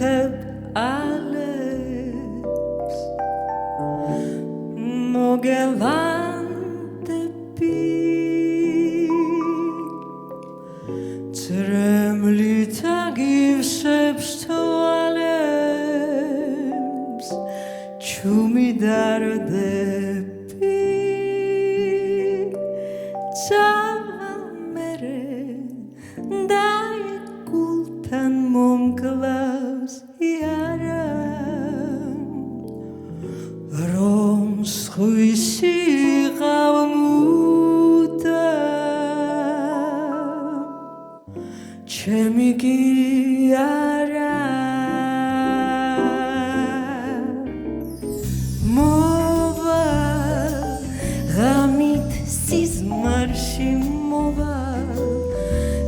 მითებ ალებს მოგელანდები წრემლით აგივსებს თვალებს ჩუმი დარდები მერე დაიკულთან მომკლავს იარა რომ სხვისი ყავ მუდამ ჩემი კი არა მოვა ღამით სიზმარში მოვა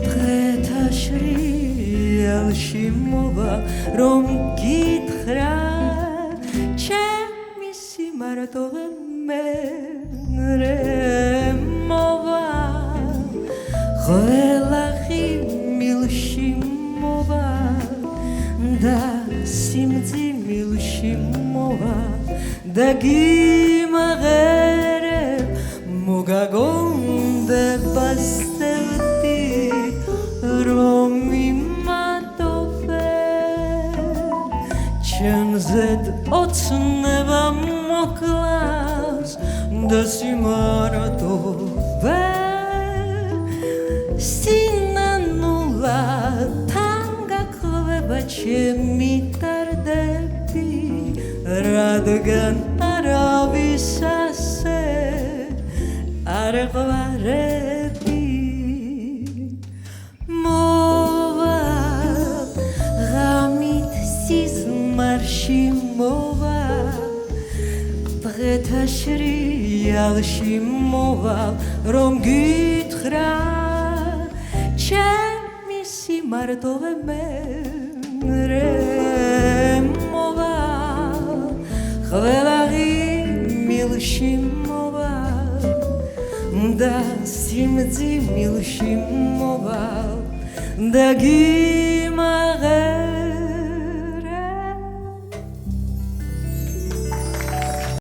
დღეთა შრიალში მოვა რომ გითხრა ჩემი სიმარტოვე მერე მოვა ყველა ღიმილში მოვა და სიმძიმილში მოვა და გიმაღერებ მოგაგონდება სევდი რომ იმატოვე ჩემზედ ოცნება მოკლავს და სიმარტოვე სინანულა თან გაქვება ჩემი დარდები რადგან არავის ასე არ ყვარები მოვა ღამით სიზმარში მოვა დღეთა შრიალში მოვალ რომ გითხრა ჩემი სიმარტოვე მერე მოვა ყველა ღიმილში მოვა და სიმძიმილში მოვა და გიმაღერებ